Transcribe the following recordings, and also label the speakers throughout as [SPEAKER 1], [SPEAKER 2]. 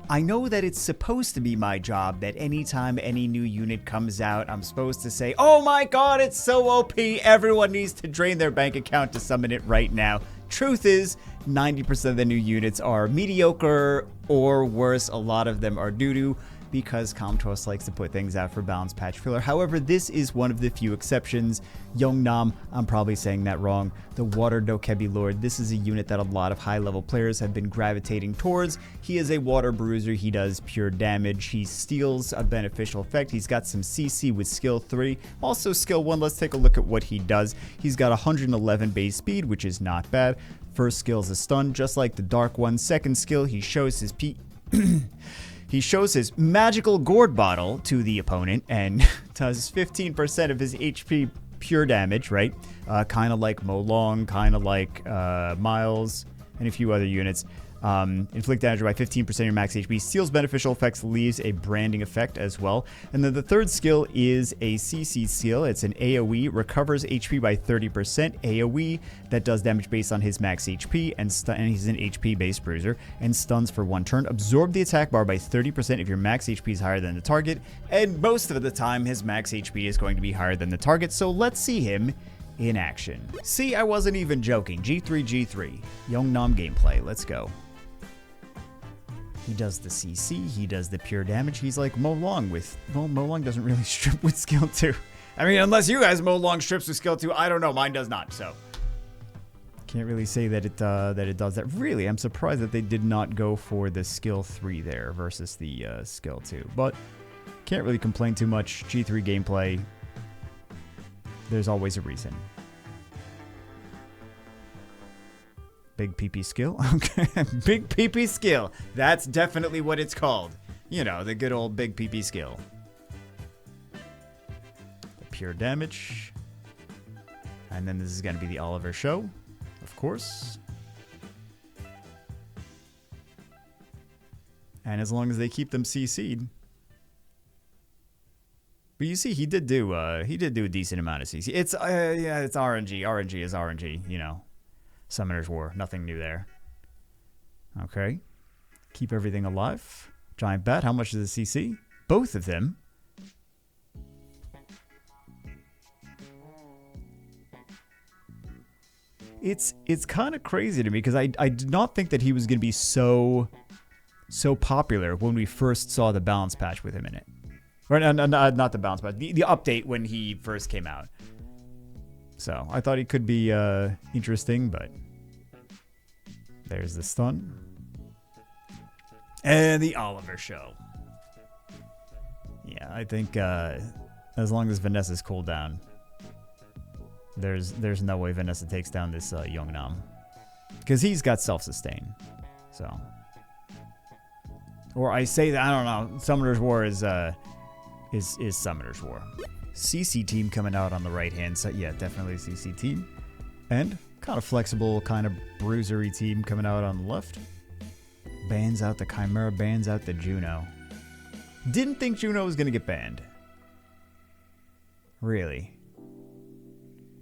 [SPEAKER 1] I know that it's supposed to be my job that anytime any new unit comes out, I'm supposed to say, oh my god, it's so OP, everyone needs to drain their bank account to summon it right now. Truth is, 90% of the new units are mediocre or worse. A lot of them are doo-doo because Comtois likes to put things out for balance patch filler. However, this is one of the few exceptions. Jeongnam, I'm probably saying that wrong. The Water Dokebi Lord. This is a unit that a lot of high-level players have been gravitating towards. He is a Water Bruiser. He does pure damage. He steals a beneficial effect. He's got some CC with skill 3. Also skill 1. Let's take a look at what he does. He's got 111 base speed, which is not bad. First skill is a stun, just like the Dark One. Second skill, he shows his He shows his magical gourd bottle to the opponent and does 15% of his HP pure damage, right? Kind of like Molong, kind of like Miles, and a few other units. Inflict damage by 15% of your max HP. Steals beneficial effects, leaves a branding effect as well. And then the third skill is a CC skill. It's an AoE, recovers HP by 30%. AoE that does damage based on his max HP, and he's an HP based bruiser, and stuns for 1 turn. Absorb the attack bar by 30% if your max HP is higher than the target, and most of the time his max HP is going to be higher than the target, so let's see him in action. See, I wasn't even joking. G3, Jeongnam gameplay, let's go. He does the CC, he does the pure damage. He's like Molong with... Well, Molong doesn't really strip with skill 2. I mean, unless you guys Molong strips with skill 2, I don't know. Mine does not, so... Can't really say that it does that. Really, I'm surprised that they did not go for the skill 3 there versus the skill 2. But can't really complain too much. G3 gameplay, there's always a reason. Big peepee skill? Okay, big peepee skill. That's definitely what it's called. You know, the good old big peepee skill. The pure damage. And then this is going to be the Oliver show, of course. And as long as they keep them CC'd. But you see, he did do a decent amount of CC. It's yeah, it's RNG. RNG is RNG, you know. Summoner's War, nothing new there. Okay. Keep everything alive. Giant Bat, how much is the CC? Both of them. It's kind of crazy to me because I did not think that he was going to be so popular when we first saw the balance patch with him in it. Or not the balance patch, the update when he first came out. So I thought he could be interesting, but there's the stun. And the Oliver show. Yeah, I think as long as Vanessa's cooled down, there's no way Vanessa takes down this Jeongnam. Because he's got self-sustain. So. Or I say that, I don't know, Summoner's War is Summoner's War. CC team coming out on the right-hand side. Yeah, definitely CC team. And kind of flexible, kind of bruisery team coming out on the left. Bans out the Chimera, bans out the Juno. Didn't think Juno was going to get banned. Really.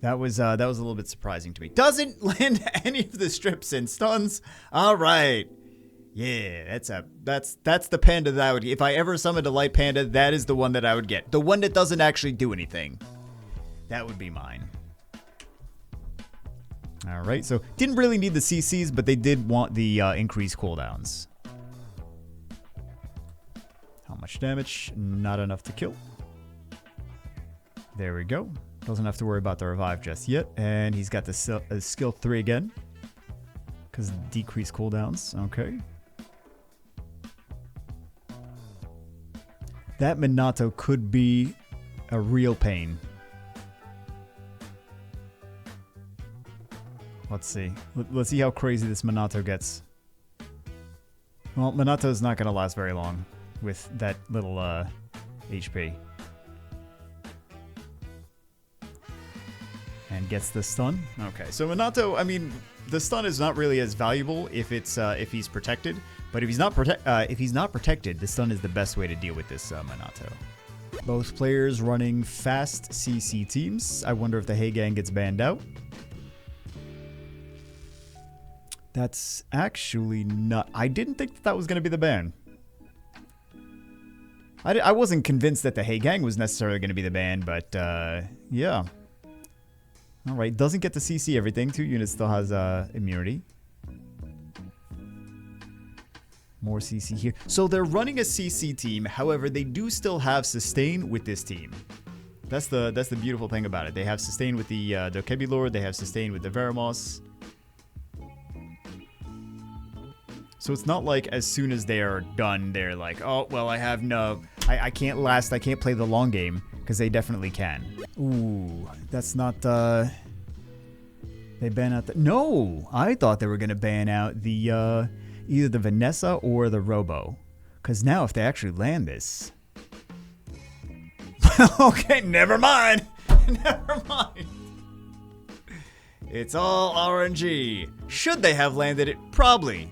[SPEAKER 1] That was a little bit surprising to me. Doesn't land any of the strips and stuns. All right. Yeah, that's the panda that I would get. If I ever summoned a light panda, that is the one that I would get. The one that doesn't actually do anything. That would be mine. All right, so didn't really need the CCs, but they did want the increased cooldowns. How much damage? Not enough to kill. There we go. Doesn't have to worry about the revive just yet. And he's got the skill 3 again. Because decreased cooldowns. Okay. That Minato could be a real pain. Let's see. Let's see how crazy this Minato gets. Well, Minato's not going to last very long with that little HP. And gets the stun. Okay, so Minato, I mean, the stun is not really as valuable if he's protected. But if he's not protected, the stun is the best way to deal with this Minato. Both players running fast CC teams. I wonder if the Hey Gang gets banned out. That's actually not... I didn't think that was going to be the ban. I wasn't convinced that the Hey Gang was necessarily going to be the ban, but yeah. All right, doesn't get to CC everything. 2 units still has immunity. More CC here. So they're running a CC team. However, they do still have sustain with this team. That's the beautiful thing about it. They have sustain with the Dokebi Lord. They have sustain with the Veramos. So it's not like as soon as they are done, they're like, oh, well, I have no... I can't last. I can't play the long game. Because they definitely can. Ooh, that's not... They ban out the... No! I thought they were going to ban out the... either the Vanessa or the Robo. Because now if they actually land this... Okay, never mind. Never mind. It's all RNG. Should they have landed it? Probably.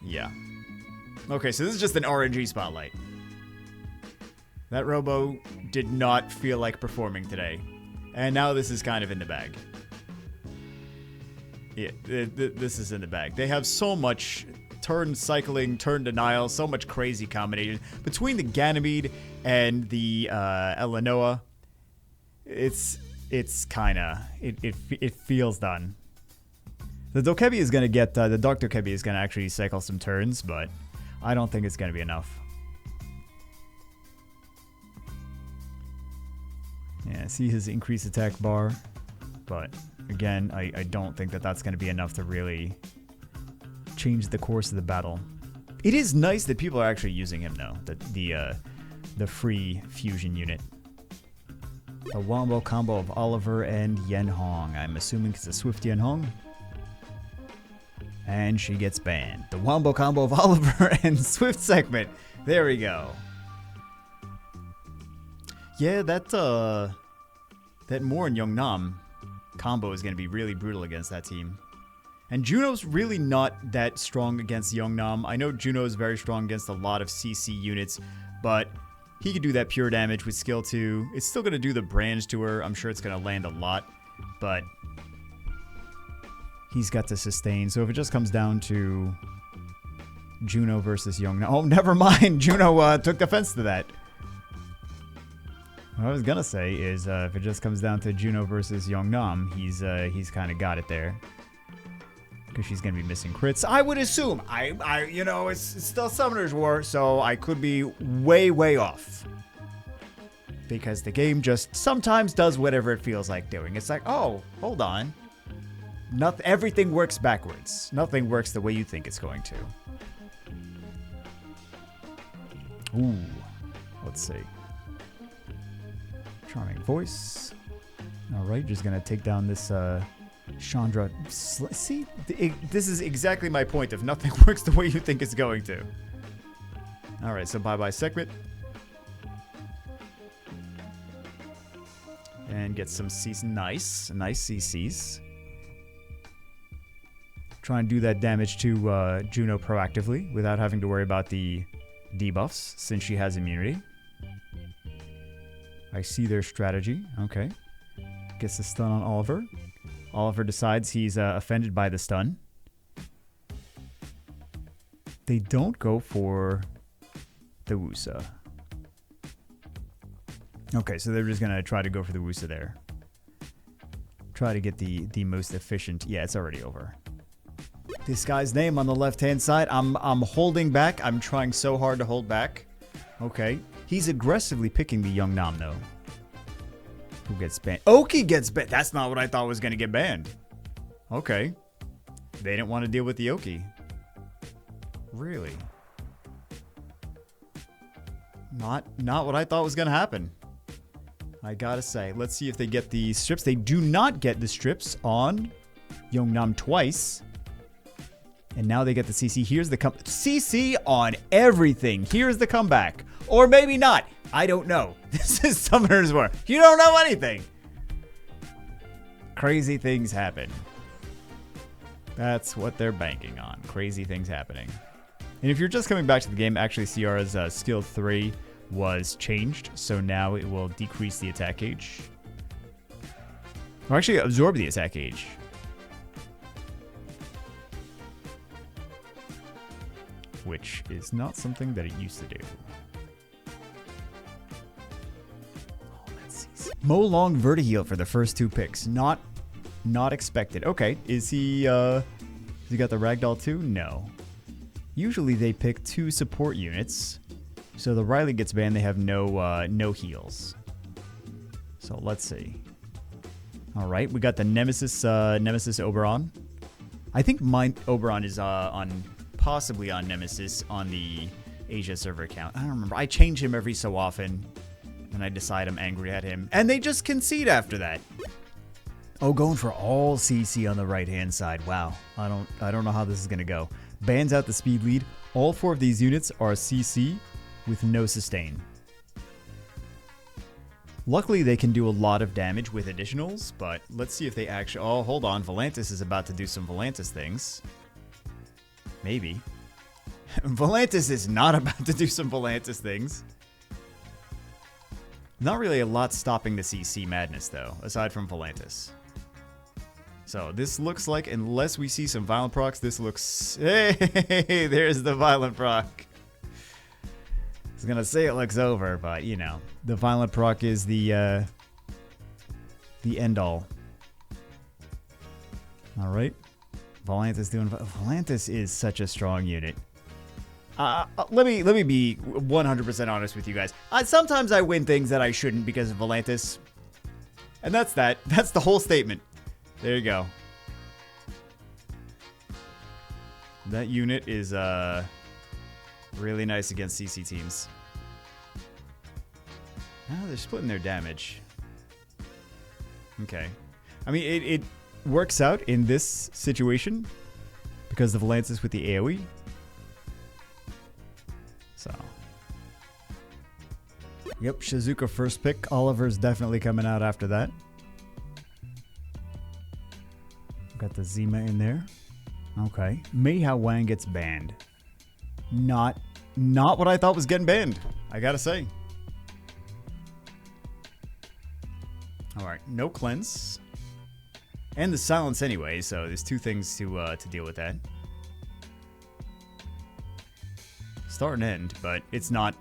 [SPEAKER 1] Yeah. Okay, so this is just an RNG spotlight. That Robo did not feel like performing today. And now this is kind of in the bag. Yeah, this is in the bag. They have so much turn cycling, turn denial, so much crazy combination. Between the Ganymede and the Elenoa, it's kind of, it feels done. The Dokebi is going to get, the Dark Dokebi is going to actually cycle some turns, but I don't think it's going to be enough. Yeah, see his increased attack bar, but again, I don't think that that's going to be enough to really change the course of the battle. It is nice that people are actually using him though, the free fusion unit. A wombo combo of Oliver and Yen Hong. I'm assuming it's a Swift Yen Hong. And she gets banned. The wombo combo of Oliver and Swift segment. There we go. Yeah, that Moore and Jeongnam combo is going to be really brutal against that team. And Juno's really not that strong against Jeongnam. I know Juno's very strong against a lot of CC units, but he could do that pure damage with skill 2. It's still going to do the branch to her. I'm sure it's going to land a lot, but he's got to sustain. So if it just comes down to Juno versus Jeongnam. Oh, never mind. Juno took offense to that. What I was going to say is if it just comes down to Juno versus Jeongnam, he's kind of got it there. Because she's going to be missing crits. I would assume. You know, it's still Summoner's War, so I could be way, way off. Because the game just sometimes does whatever it feels like doing. It's like, oh, hold on. Everything works backwards. Nothing works the way you think it's going to. Ooh. Let's see. Charming voice. Alright, just going to take down this... Chandra, see, this is exactly my point. If nothing works the way you think it's going to. Alright, so bye-bye segment. And get some CCs. Nice CCs. Try and do that damage to Juno proactively without having to worry about the debuffs since she has immunity. I see their strategy. Okay. Gets the stun on Oliver. Oliver decides he's offended by the stun. They don't go for the Wusa. Okay, so they're just going to try to go for the Wusa there. Try to get the most efficient. Yeah, it's already over. This guy's name on the left-hand side. I'm holding back. I'm trying so hard to hold back. Okay. He's aggressively picking the Jeongnam, though. Who gets banned? Oki gets banned. That's not what I thought was going to get banned. Okay. They didn't want to deal with the Oki. Really? Not what I thought was going to happen. I gotta say. Let's see if they get the strips. They do not get the strips on Jeongnam twice. And now they get the CC. Here's the CC on everything. Here's the comeback. Or maybe not. I don't know. This is Summoner's War. You don't know anything. Crazy things happen. That's what they're banking on. Crazy things happening. And if you're just coming back to the game, actually Ciara's skill 3 was changed. So now it will decrease the attack gauge. Or actually absorb the attack gauge. which is not something that it used to do. Oh, that's easy. Mo Long Vertiheal for the first 2 picks. Not expected. Okay, is he has he got the Ragdoll too? No. Usually they pick 2 support units. So the Riley gets banned, they have no heals. So let's see. All right, we got the Nemesis Oberon. I think my Oberon is possibly on Nemesis on the Asia server account. I don't remember. I change him every so often, and I decide I'm angry at him, and they just concede after that. Oh, going for all CC on the right-hand side. Wow, I don't know how this is gonna go. Bans out the speed lead. All 4 of these units are CC with no sustain. Luckily, they can do a lot of damage with additionals, but let's see if they actually... Oh, hold on. Volantis is about to do some Volantis things. Maybe. Volantis is not about to do some Volantis things. Not really a lot stopping the CC madness, though, aside from Volantis. So, this looks like, unless we see some Violent Procs, this looks... Hey, there's the Violent Proc. I was gonna say it looks over, but you know, the Violent Proc is the end all. All right, Volantis doing. Volantis is such a strong unit. Let me be 100% honest with you guys. Sometimes I win things that I shouldn't because of Volantis, and that's that. That's the whole statement. There you go. That unit is really nice against CC teams. Oh, they're splitting their damage. Okay. I mean, it works out in this situation because of Volantis with the AoE. So. Yep, Shizuka first pick. Oliver's definitely coming out after that. Got the Zima in there. Okay. Mei Hao Wang gets banned. Not what I thought was getting banned, I gotta say. Alright, no cleanse. And the silence anyway, so there's 2 things to deal with that. Start and end, but it's not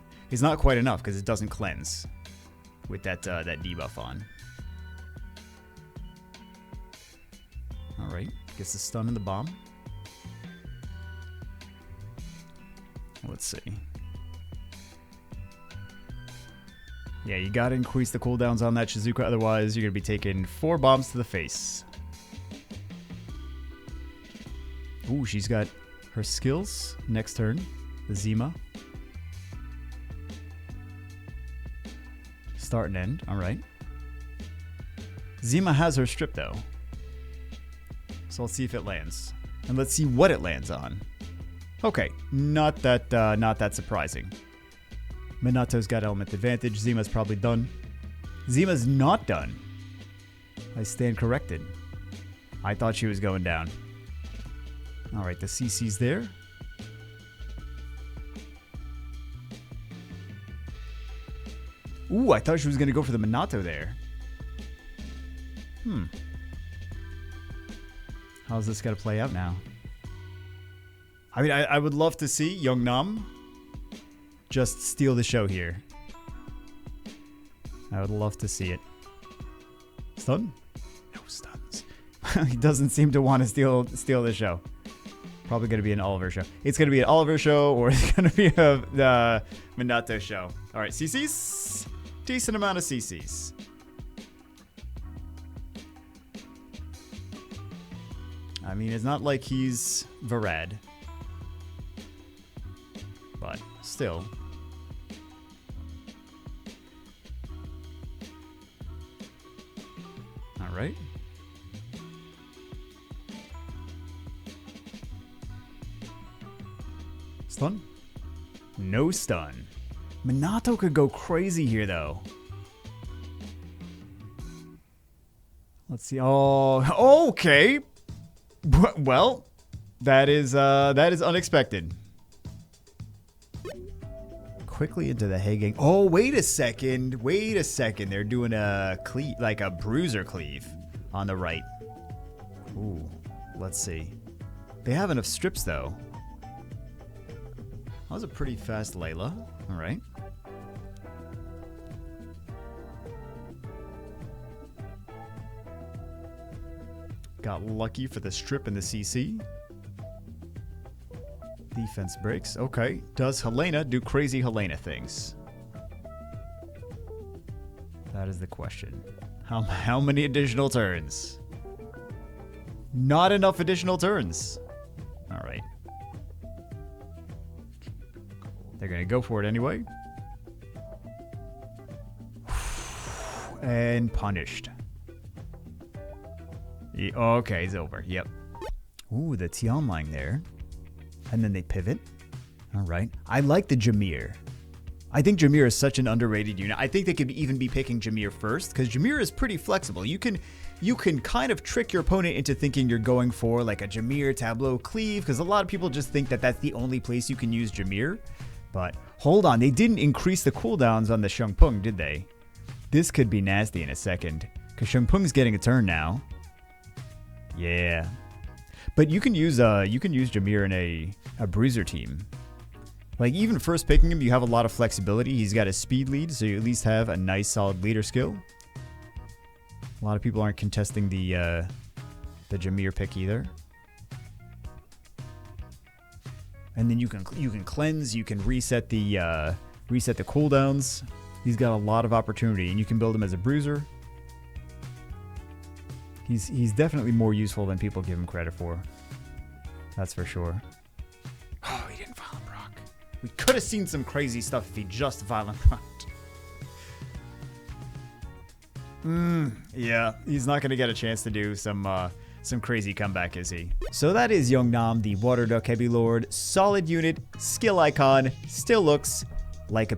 [SPEAKER 1] quite enough because it doesn't cleanse with that debuff on. Alright, gets the stun and the bomb. Let's see. Yeah, you gotta increase the cooldowns on that Shizuka, otherwise you're gonna be taking 4 bombs to the face. Ooh, she's got her skills next turn. The Zima. Start and end, alright. Zima has her strip though. So let's see if it lands. And let's see what it lands on. Okay, not that surprising. Minato's got element advantage. Zima's probably done. Zima's not done. I stand corrected. I thought she was going down. Alright, the CC's there. Ooh, I thought she was going to go for the Minato there. How's this going to play out now? I mean, I would love to see Jeongnam just steal the show here. I would love to see it. Stun? No stuns. He doesn't seem to want to steal the show. Probably going to be an Oliver show. It's going to be an Oliver show, or it's going to be the Minato show. All right, CCs. Decent amount of CCs. I mean, it's not like he's Varad. But still. All right. Stun? No stun. Minato could go crazy here, though. Let's see. Oh, okay. Well, that is unexpected. Quickly into the Hagang. Oh, wait a second. Wait a second. They're doing a cleave, like a Bruiser cleave on the right. Ooh, let's see. They have enough strips, though. That was a pretty fast Layla. All right. Got lucky for the strip and the CC. Defense breaks. Okay. Does Helena do crazy Helena things? That is the question. How many additional turns? Not enough additional turns. All right. They're going to go for it anyway. And punished. Okay, it's over. Yep. Ooh, the Tianlang there. And then they pivot. All right. I like the Jameer. I think Jameer is such an underrated unit. I think they could even be picking Jameer first because Jameer is pretty flexible. You can kind of trick your opponent into thinking you're going for like a Jameer Tableau Cleave because a lot of people just think that that's the only place you can use Jameer. But hold on, they didn't increase the cooldowns on the Shungpung, did they? This could be nasty in a second because Shungpung's getting a turn now. Yeah, but you can use Jameer in a Bruiser team. Like, even first picking him, you have a lot of flexibility. He's got a speed lead, so you at least have a nice, solid leader skill. A lot of people aren't contesting the Jameer pick either. And then you can cleanse, you can reset the cooldowns. He's got a lot of opportunity, and you can build him as a Bruiser. He's definitely more useful than people give him credit for. That's for sure. Oh, he didn't Violent Proc. We could have seen some crazy stuff if he just Violent Procced. Yeah, he's not going to get a chance to do some crazy comeback, is he? So that is Jeongnam, the Water Duck Heavy Lord. Solid unit, skill icon, still looks like a